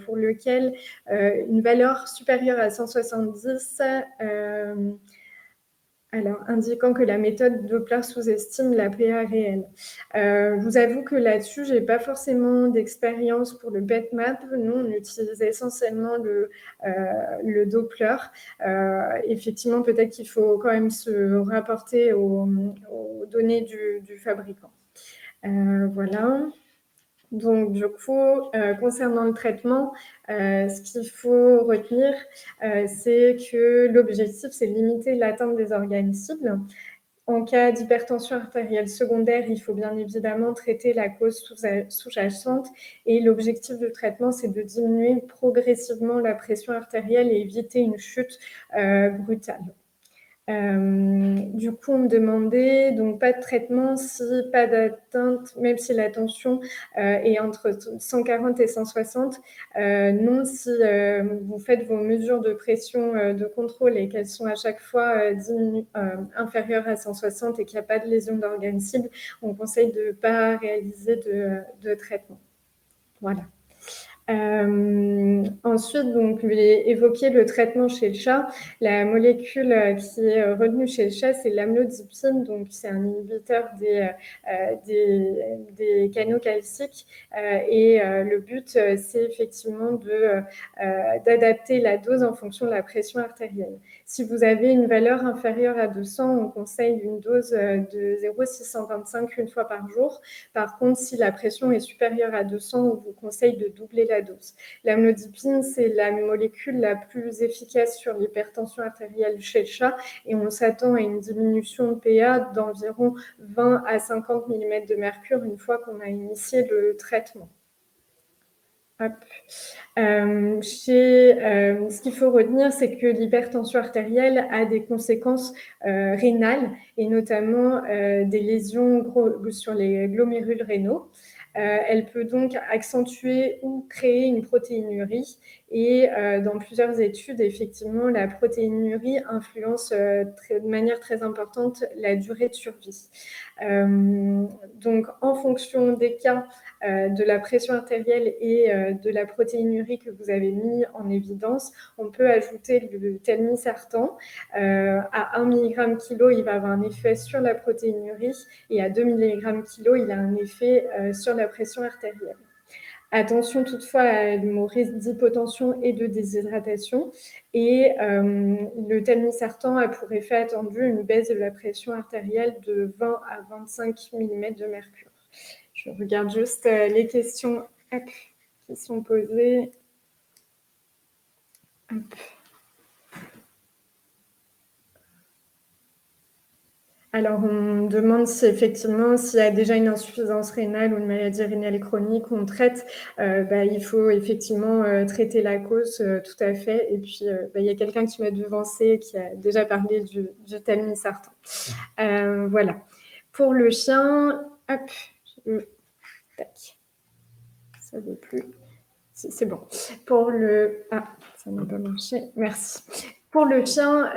pour lequel une valeur supérieure à 170 indiquant que la méthode Doppler sous-estime la PA réelle. Je vous avoue que là-dessus, je n'ai pas forcément d'expérience pour le BETMAP. Nous, on utilise essentiellement le Doppler. Effectivement, peut-être qu'il faut quand même se rapporter aux données du fabricant. Voilà. Donc, du coup, concernant le traitement, ce qu'il faut retenir, c'est que l'objectif, c'est de limiter l'atteinte des organes cibles. En cas d'hypertension artérielle secondaire, il faut bien évidemment traiter la cause sous-jacente et l'objectif de traitement, c'est de diminuer progressivement la pression artérielle et éviter une chute brutale. Du coup, on me demandait, donc pas de traitement si pas d'atteinte, même si la tension est entre 140 et 160. Non, si vous faites vos mesures de pression de contrôle et qu'elles sont à chaque fois inférieures à 160 et qu'il n'y a pas de lésion d'organe cible, on conseille de ne pas réaliser de traitement. Voilà. Ensuite, donc, je vais évoquer le traitement chez le chat. La molécule qui est retenue chez le chat, c'est l'amlodipine. Donc, c'est un inhibiteur des canaux calciques. Et le but, c'est effectivement d'adapter la dose en fonction de la pression artérielle. Si vous avez une valeur inférieure à 200, on conseille une dose de 0,625 une fois par jour. Par contre, si la pression est supérieure à 200, on vous conseille de doubler la dose. L'amlodipine, c'est la molécule la plus efficace sur l'hypertension artérielle chez le chat et on s'attend à une diminution de PA d'environ 20 à 50 mm de mercure une fois qu'on a initié le traitement. Ce qu'il faut retenir, c'est que l'hypertension artérielle a des conséquences rénales et notamment des lésions sur les glomérules rénaux. Elle peut donc accentuer ou créer une protéinurie et dans plusieurs études, effectivement, la protéinurie influence de manière très importante la durée de survie. Donc, en fonction des cas de la pression artérielle et de la protéinurie que vous avez mis en évidence, on peut ajouter le telmisartan. À 1 mg kg, il va avoir un effet sur la protéinurie et à 2 mg kg, il a un effet sur la pression artérielle. Attention toutefois au risque d'hypotension et de déshydratation. Et le telmisartan a pour effet attendu une baisse de la pression artérielle de 20 à 25 mm de mercure. Je regarde juste les questions qui sont posées. Alors, on me demande si effectivement, s'il y a déjà une insuffisance rénale ou une maladie rénale chronique, on traite. Il faut effectivement traiter la cause, tout à fait. Et puis, il y a quelqu'un qui m'a devancé qui a déjà parlé du telmisartan. Voilà. Pour le chien, tac. Ça ne veut plus. C'est bon. Pour le... ça n'a pas marché. Merci. Pour le chien,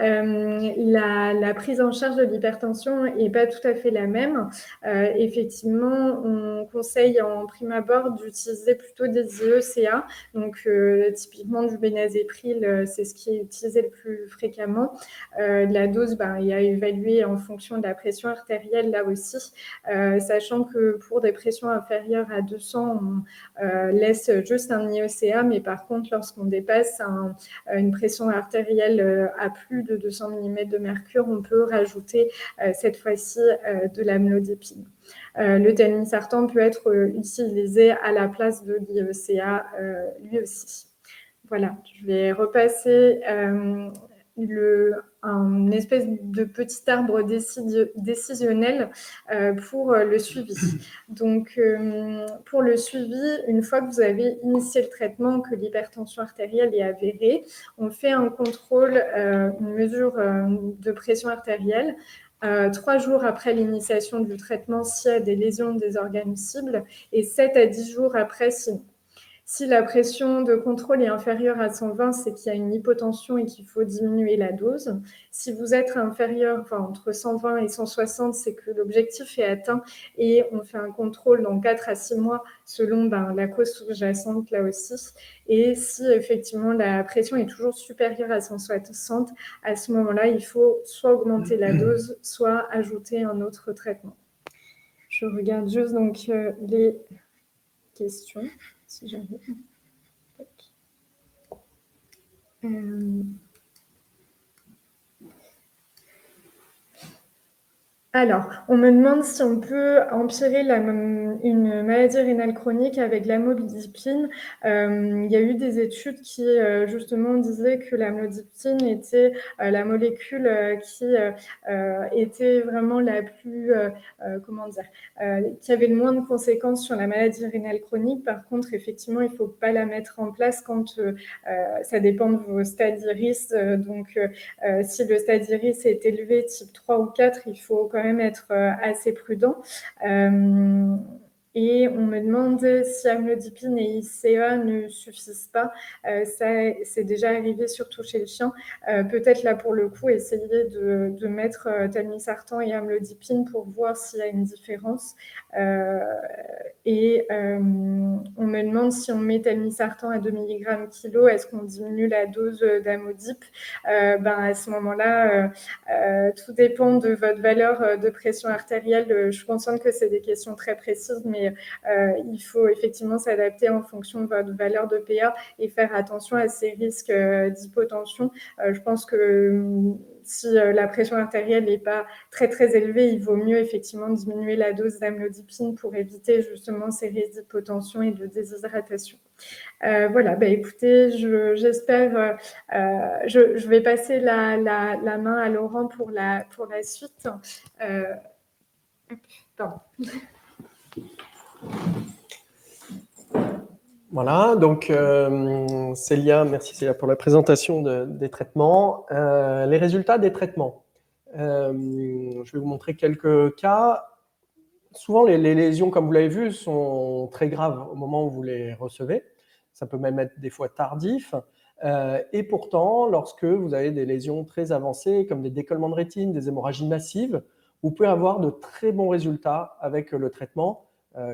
la prise en charge de l'hypertension n'est pas tout à fait la même. Effectivement, on conseille en prime abord d'utiliser plutôt des IECA. Donc, typiquement du bénazéprile, c'est ce qui est utilisé le plus fréquemment. La dose, il y a évalué en fonction de la pression artérielle là aussi, sachant que pour des pressions inférieures à 200, on laisse juste un IECA, mais par contre, lorsqu'on dépasse une pression artérielle à plus de 200 mm de mercure, on peut rajouter cette fois-ci de l'amlodipine. Le telmisartan peut être utilisé à la place de l'IECA lui aussi. Voilà, je vais repasser un espèce de petit arbre décisionnel pour le suivi. Donc, pour le suivi, une fois que vous avez initié le traitement, que l'hypertension artérielle est avérée, on fait un contrôle, une mesure de pression artérielle 3 jours après l'initiation du traitement s'il y a des lésions des organes cibles et 7 à 10 jours après sinon. Si la pression de contrôle est inférieure à 120, c'est qu'il y a une hypotension et qu'il faut diminuer la dose. Si vous êtes inférieur, entre 120 et 160, c'est que l'objectif est atteint et on fait un contrôle dans 4 à 6 mois selon la cause sous-jacente là aussi. Et si effectivement la pression est toujours supérieure à 160, à ce moment-là, il faut soit augmenter la dose, soit ajouter un autre traitement. Je regarde juste donc les questions. Si j'arrive. Alors, on me demande si on peut empirer une maladie rénale chronique avec l'amlodipine. Il y a eu des études qui, justement, disaient que l'amlodipine était la molécule qui était vraiment la plus, qui avait le moins de conséquences sur la maladie rénale chronique. Par contre, effectivement, il ne faut pas la mettre en place quand ça dépend de vos stades iris. Donc, si le stade iris est élevé, type 3 ou 4, il faut quand même être assez prudent. Et on me demande si amlodipine et ICA ne suffisent pas. Ça, c'est déjà arrivé surtout chez le chien. Peut-être là, pour le coup, essayer de mettre telmisartan et amlodipine pour voir s'il y a une différence. Et on me demande si on met telmisartan à 2 mg kg, est-ce qu'on diminue la dose d'amlodip? À ce moment-là, tout dépend de votre valeur de pression artérielle. Je suis consciente que c'est des questions très précises, mais il faut effectivement s'adapter en fonction de votre valeur de PA et faire attention à ces risques d'hypotension. Je pense que si la pression artérielle n'est pas très très élevée, il vaut mieux effectivement diminuer la dose d'amlodipine pour éviter justement ces risques d'hypotension et de déshydratation. Voilà, écoutez, j'espère, je vais passer la main à Laurent pour la suite. Pardon. Voilà, donc Célia, merci Célia pour la présentation des traitements. Les résultats des traitements. Je vais vous montrer quelques cas. Souvent, les lésions, comme vous l'avez vu, sont très graves au moment où vous les recevez. Ça peut même être des fois tardif. Et pourtant, lorsque vous avez des lésions très avancées, comme des décollements de rétine, des hémorragies massives, vous pouvez avoir de très bons résultats avec le traitement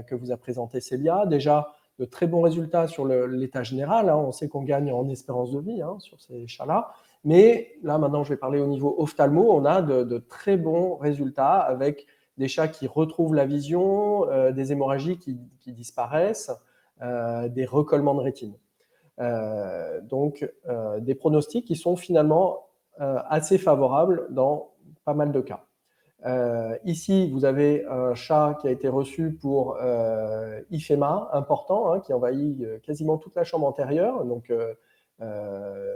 que vous a présenté Célia. Déjà, de très bons résultats sur l'état général. On sait qu'on gagne en espérance de vie sur ces chats-là. Mais là, maintenant, je vais parler au niveau ophtalmo. On a de très bons résultats avec des chats qui retrouvent la vision, des hémorragies qui disparaissent, des recollements de rétine. Donc, des pronostics qui sont finalement assez favorables dans pas mal de cas. Ici, vous avez un chat qui a été reçu pour IFEMA important, qui envahit quasiment toute la chambre antérieure, donc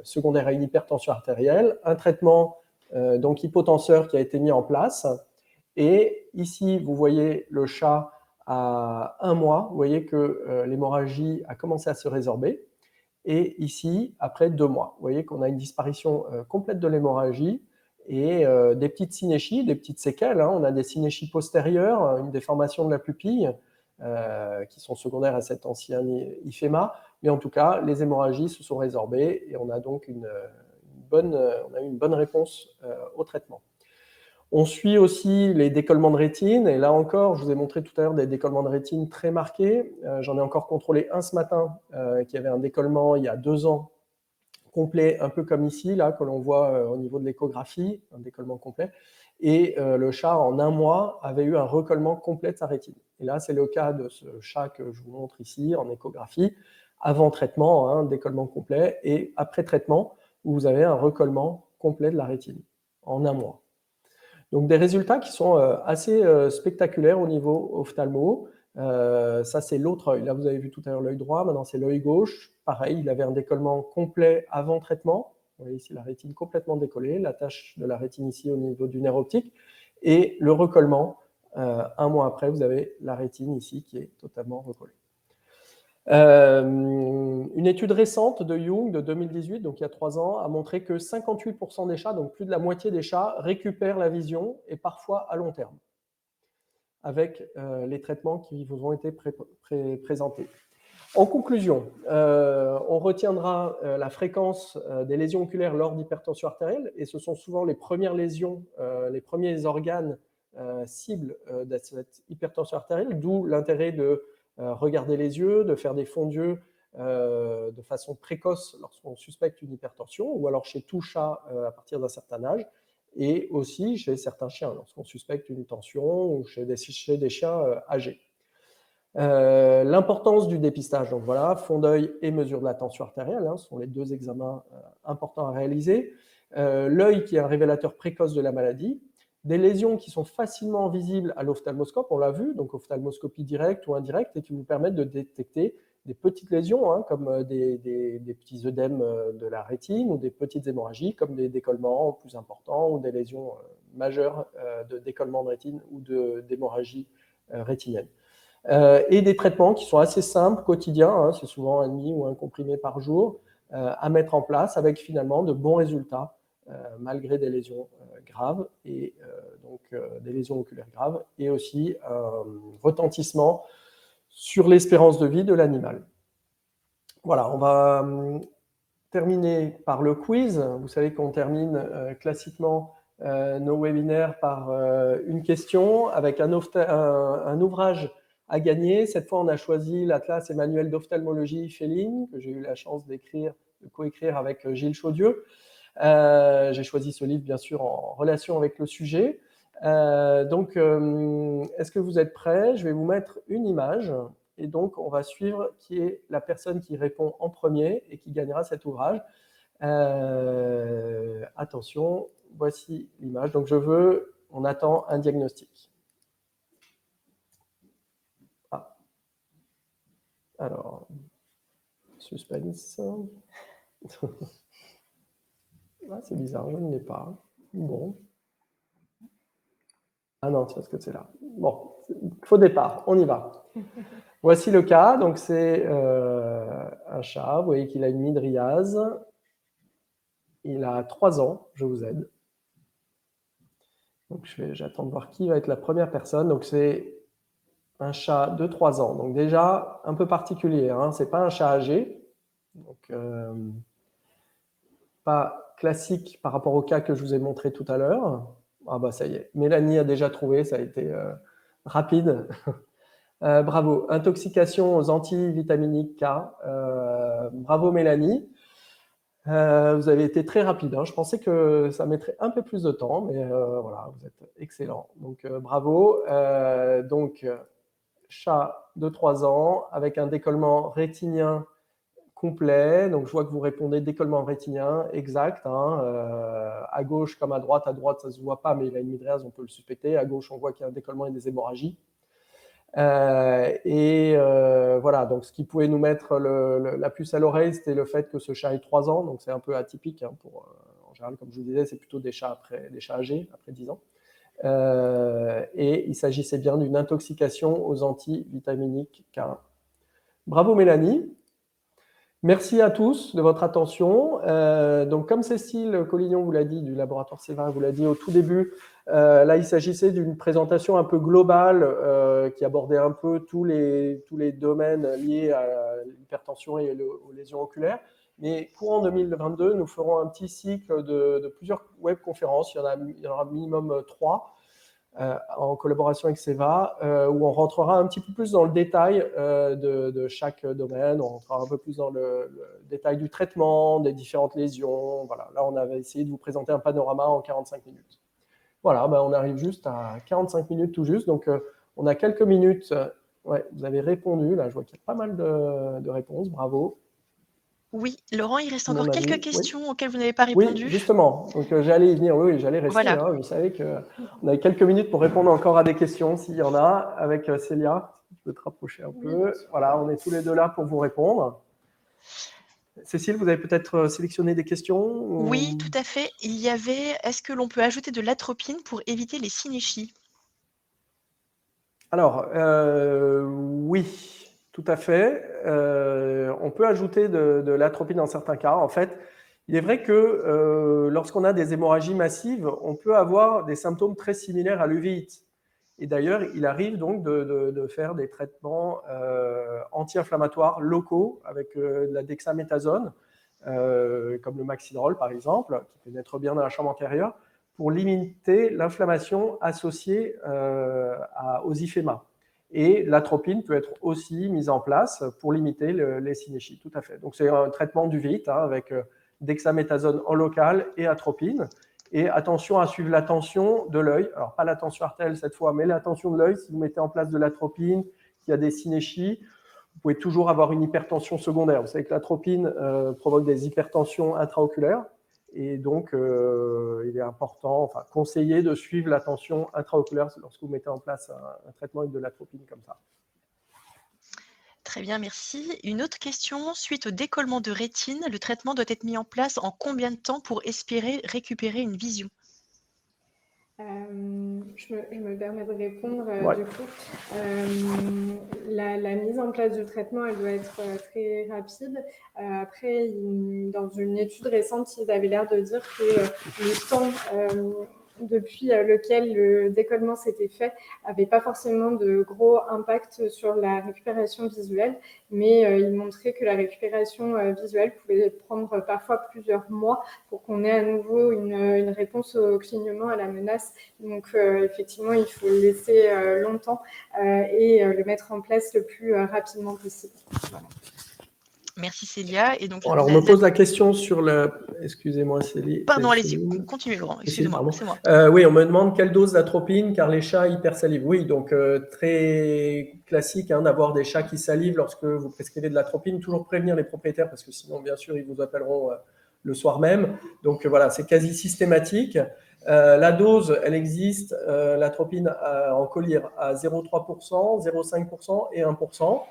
secondaire à une hypertension artérielle, un traitement donc hypotenseur qui a été mis en place. Et ici, vous voyez le chat à 1 mois, vous voyez que l'hémorragie a commencé à se résorber. Et ici, après 2 mois, vous voyez qu'on a une disparition complète de l'hémorragie et des petites synéchies, des petites séquelles. On a des synéchies postérieures, une déformation de la pupille qui sont secondaires à cet ancien IFEMA. Mais en tout cas, les hémorragies se sont résorbées et on a donc une eu une bonne réponse au traitement. On suit aussi les décollements de rétine, et là encore, je vous ai montré tout à l'heure des décollements de rétine très marqués. J'en ai encore contrôlé un ce matin qui avait un décollement il y a 2 ans complet, un peu comme ici, là, que l'on voit au niveau de l'échographie, un décollement complet. Et le chat, en 1 mois, avait eu un recollement complet de sa rétine. Et là, c'est le cas de ce chat que je vous montre ici, en échographie, avant traitement, un décollement complet, et après traitement, où vous avez un recollement complet de la rétine, en 1 mois. Donc des résultats qui sont assez spectaculaires au niveau ophtalmo. Ça, c'est l'autre œil. Là, vous avez vu tout à l'heure l'œil droit, maintenant c'est l'œil gauche. Pareil, il avait un décollement complet avant traitement. Vous voyez ici la rétine complètement décollée, la tache de la rétine ici au niveau du nerf optique. Et le recollement, 1 mois après, vous avez la rétine ici qui est totalement recollée. Une étude récente de Young de 2018, donc il y a 3 ans, a montré que 58% des chats, donc plus de la moitié des chats, récupèrent la vision, et parfois à long terme, avec les traitements qui vous ont été présentés. En conclusion, on retiendra la fréquence des lésions oculaires lors d'hypertension artérielle, et ce sont souvent les premières lésions, les premiers organes cibles de cette hypertension artérielle, d'où l'intérêt de regarder les yeux, de faire des fonds d'yeux de façon précoce lorsqu'on suspecte une hypertension, ou alors chez tout chat à partir d'un certain âge, et aussi chez certains chiens, lorsqu'on suspecte une tension, ou chez des chiens âgés. L'importance du dépistage, donc voilà, fond d'œil et mesure de la tension artérielle, ce sont les 2 examens importants à réaliser. L'œil qui est un révélateur précoce de la maladie, des lésions qui sont facilement visibles à l'ophtalmoscope, on l'a vu, donc ophtalmoscopie directe ou indirecte, et qui vous permettent de détecter des petites lésions, comme des petits œdèmes de la rétine, ou des petites hémorragies, comme des décollements plus importants, ou des lésions majeures de décollement de rétine ou d'hémorragie rétinienne. Et des traitements qui sont assez simples, quotidiens, c'est souvent 1,5 ou 1 comprimé par jour, à mettre en place avec finalement de bons résultats, malgré des lésions graves, et donc des lésions oculaires graves, et aussi un retentissement sur l'espérance de vie de l'animal. Voilà, on va terminer par le quiz. Vous savez qu'on termine classiquement nos webinaires par une question avec un ouvrage à gagner. Cette fois, on a choisi l'Atlas et manuel d'ophtalmologie féline, que j'ai eu la chance de coécrire avec Gilles Chaudieu. J'ai choisi ce livre, bien sûr, en relation avec le sujet. Donc, est-ce que vous êtes prêts? Je vais vous mettre une image, et donc on va suivre qui est la personne qui répond en premier et qui gagnera cet ouvrage. Attention, voici l'image. Donc, on attend un diagnostic. Alors, suspense. C'est bizarre, je ne l'ai pas. Bon. Ah non, c'est parce que c'est là. Bon, faux départ, on y va. Voici le cas. Donc, c'est un chat. Vous voyez qu'il a une mydriase. Il a 3 ans. Je vous aide. Donc, j'attends de voir qui va être la première personne. Donc, c'est un chat de 3 ans. Donc, déjà, un peu particulier. Ce n'est pas un chat âgé. Donc, pas classique par rapport au cas que je vous ai montré tout à l'heure. Ah bah ça y est, Mélanie a déjà trouvé, ça a été rapide. Bravo. Intoxication aux antivitaminiques K. Bravo Mélanie. Vous avez été très rapide. Je pensais que ça mettrait un peu plus de temps, mais voilà, vous êtes excellent. Donc bravo. Donc chat de 3 ans avec un décollement rétinien complet. Donc je vois que vous répondez décollement rétinien, exact. À gauche comme à droite ça ne se voit pas, mais il a une mydriase, on peut le suspecter. À gauche, on voit qu'il y a un décollement et des hémorragies. Voilà, donc ce qui pouvait nous mettre la puce à l'oreille, c'était le fait que ce chat ait 3 ans, donc c'est un peu atypique. En général, comme je vous disais, c'est plutôt des chats âgés, après 10 ans. Et il s'agissait bien d'une intoxication aux antivitaminiques K1. Bravo Mélanie. Merci à tous de votre attention. Donc, comme Cécile Collignon vous l'a dit, du laboratoire Séverin vous l'a dit au tout début, là, il s'agissait d'une présentation un peu globale qui abordait un peu tous les domaines liés à l'hypertension et aux lésions oculaires. Mais courant 2022, nous ferons un petit cycle de plusieurs webconférences. Il y en aura minimum 3 en collaboration avec Seva, où on rentrera un petit peu plus dans le détail de chaque domaine. On rentrera un peu plus dans le détail du traitement, des différentes lésions. Voilà. Là, on avait essayé de vous présenter un panorama en 45 minutes. Voilà, on arrive juste à 45 minutes tout juste. Donc, on a quelques minutes. Ouais, vous avez répondu. Là, je vois qu'il y a pas mal de réponses. Bravo. Oui, Laurent, il reste encore quelques questions auxquelles vous n'avez pas Oui, répondu. justement. Donc, j'allais y venir. Oui, j'allais rester. Voilà. Hein. Vous savez qu'on avait quelques minutes pour répondre encore à des questions, s'il y en a, avec Célia. Tu peux te rapprocher un peu. Voilà, on est tous les deux là pour vous répondre. Cécile, vous avez peut-être sélectionné des questions Oui, tout à fait. Il y avait, est-ce que l'on peut ajouter de l'atropine pour éviter les synéchies? Alors, oui, tout à fait. On peut ajouter de l'atropine dans certains cas. En fait, il est vrai que lorsqu'on a des hémorragies massives, on peut avoir des symptômes très similaires à l'uvéite. Et d'ailleurs, il arrive donc de faire des traitements anti-inflammatoires locaux avec de la dexaméthasone, comme le Maxidrol par exemple, qui pénètre bien dans la chambre antérieure, pour limiter l'inflammation associée aux IFEMA. Et l'atropine peut être aussi mise en place pour limiter les synéchies, tout à fait. Donc c'est un traitement d'uvéite avec dexaméthasone en local et atropine. Et attention à suivre la tension de l'œil. Alors, pas la tension artérielle cette fois, mais la tension de l'œil. Si vous mettez en place de l'atropine, qu'il y a des synéchies, vous pouvez toujours avoir une hypertension secondaire. Vous savez que l'atropine provoque des hypertensions intraoculaires. Et donc, il est important, enfin, conseillé de suivre la tension intraoculaire lorsque vous mettez en place un traitement avec de l'atropine comme ça. Très bien, merci. Une autre question. Suite au décollement de rétine, le traitement doit être mis en place en combien de temps pour espérer récupérer une vision? Je me permets de répondre. Ouais. Du coup, la mise en place du traitement, elle doit être très rapide. Après, dans une étude récente, ils avaient l'air de dire que le temps depuis lequel le décollement s'était fait n'avait pas forcément de gros impact sur la récupération visuelle, mais il montrait que la récupération visuelle pouvait prendre parfois plusieurs mois pour qu'on ait à nouveau une réponse au clignement, à la menace. Donc, effectivement, il faut le laisser longtemps et le mettre en place le plus rapidement possible. Voilà. Merci Célia. Et donc, alors, on me pose la question sur le... Excusez-moi, Céline. Pardon, allez-y. Continuez, Laurent. Excusez-moi, c'est moi. Oui, on me demande quelle dose d'atropine, car les chats hypersalivent. Oui, donc très classique d'avoir des chats qui salivent lorsque vous prescrivez de l'atropine. Toujours prévenir les propriétaires, parce que sinon, bien sûr, ils vous appelleront le soir même. Donc voilà, c'est quasi systématique. La dose, elle existe, l'atropine en collyre à 0,3%, 0,5% et 1%.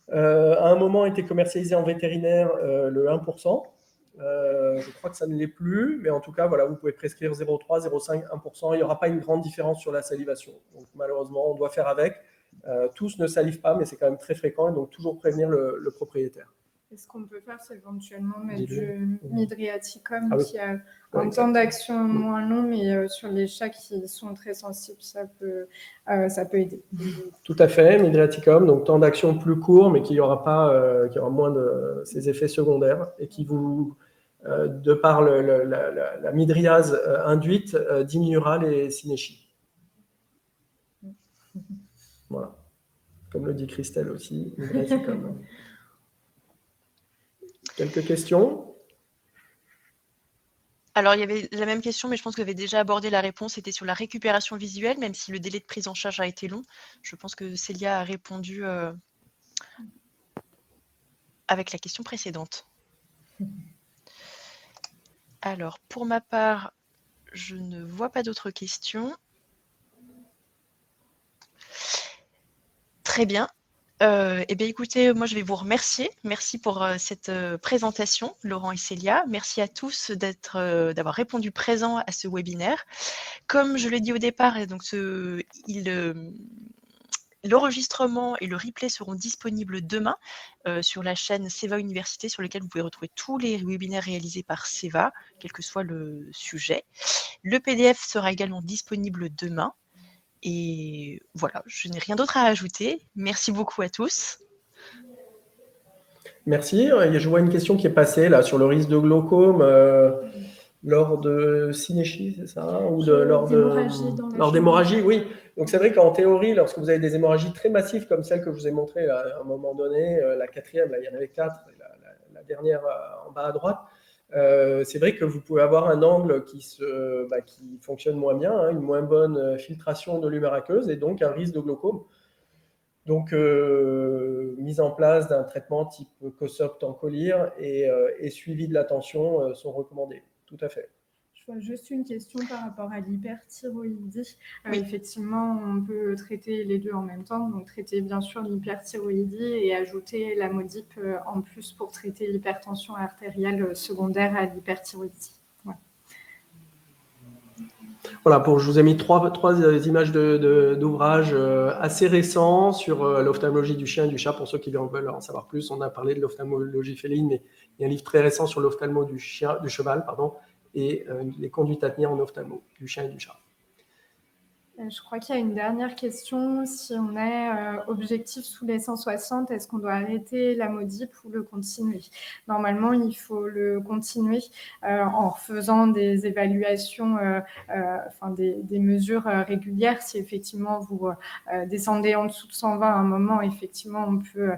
À un moment, a été commercialisé en vétérinaire le 1%. Je crois que ça ne l'est plus, mais en tout cas, voilà, vous pouvez prescrire 0,3, 0,5, 1%. Il n'y aura pas une grande différence sur la salivation. Donc, malheureusement, on doit faire avec. Tous ne salivent pas, mais c'est quand même très fréquent, et donc toujours prévenir le propriétaire. Et ce qu'on peut faire, c'est éventuellement mettre du midriaticum qui a un Ouais, temps d'action moins long, mais sur les chats qui sont très sensibles, ça peut aider. Tout à fait, midriaticum, donc temps d'action plus court, mais qui aura moins de ces effets secondaires et qui vous, de par la midriase induite, diminuera les synéchies. Voilà. Comme le dit Christelle aussi, midriaticum. Quelques questions? Alors, il y avait la même question, mais je pense que vous avez déjà abordé la réponse. C'était sur la récupération visuelle, même si le délai de prise en charge a été long. Je pense que Célia a répondu avec la question précédente. Alors, pour ma part, je ne vois pas d'autres questions. Très bien. Eh bien, écoutez, moi, je vais vous remercier. Merci pour cette présentation, Laurent et Célia. Merci à tous d'avoir répondu présent à ce webinaire. Comme je l'ai dit au départ, donc l'enregistrement et le replay seront disponibles demain sur la chaîne Seva Université, sur laquelle vous pouvez retrouver tous les webinaires réalisés par Seva, quel que soit le sujet. Le PDF sera également disponible demain. Et voilà, je n'ai rien d'autre à ajouter. Merci beaucoup à tous. Merci. Je vois une question qui est passée là sur le risque de glaucome lors de synéchie, c'est ça? Ou lors d'hémorragie, oui. Donc c'est vrai qu'en théorie, lorsque vous avez des hémorragies très massives comme celle que je vous ai montrée là, à un moment donné, la quatrième, là, il y en avait 4, la dernière en bas à droite, c'est vrai que vous pouvez avoir un angle qui fonctionne moins bien, hein, une moins bonne filtration de l'humeur aqueuse et donc un risque de glaucome. Donc, mise en place d'un traitement type COSOP Tencolir et suivi de la tension sont recommandés. Tout à fait. Je vois juste une question par rapport à l'hyperthyroïdie. Oui. Effectivement, on peut traiter les deux en même temps. Donc, traiter bien sûr l'hyperthyroïdie et ajouter la Modip en plus pour traiter l'hypertension artérielle secondaire à l'hyperthyroïdie. Voilà, je vous ai mis trois images d'ouvrages assez récents sur l'ophtalmologie du chien et du chat. Pour ceux qui veulent en savoir plus, on a parlé de l'ophtalmologie féline, mais il y a un livre très récent sur l'ophtalmo du cheval, et les conduites à tenir en ophtalmo du chien et du chat. Je crois qu'il y a une dernière question. Si on est objectif sous les 160, est-ce qu'on doit arrêter la Modip ou le continuer? Normalement, il faut le continuer en faisant des évaluations, des mesures régulières. Si effectivement vous descendez en dessous de 120 à un moment, effectivement, on peut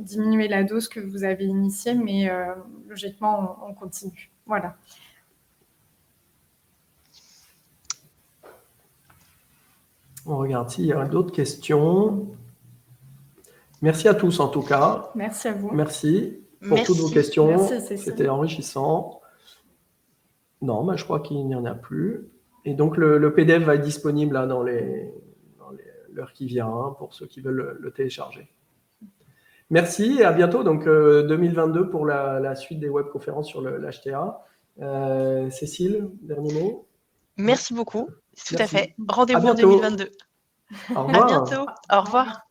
diminuer la dose que vous avez initiée, mais logiquement, on continue. Voilà. On regarde s'il y a d'autres questions. Merci à tous en tout cas. Merci à vous. Merci pour toutes vos questions. C'était enrichissant. Non, je crois qu'il n'y en a plus. Et donc le PDF va être disponible là, dans l'heure qui vient pour ceux qui veulent le télécharger. Merci et à bientôt. Donc 2022 pour la suite des webconférences sur l'HTA. Cécile, dernier mot? Merci beaucoup. Tout à fait. Rendez-vous en 2022. Au revoir. À bientôt. Au revoir.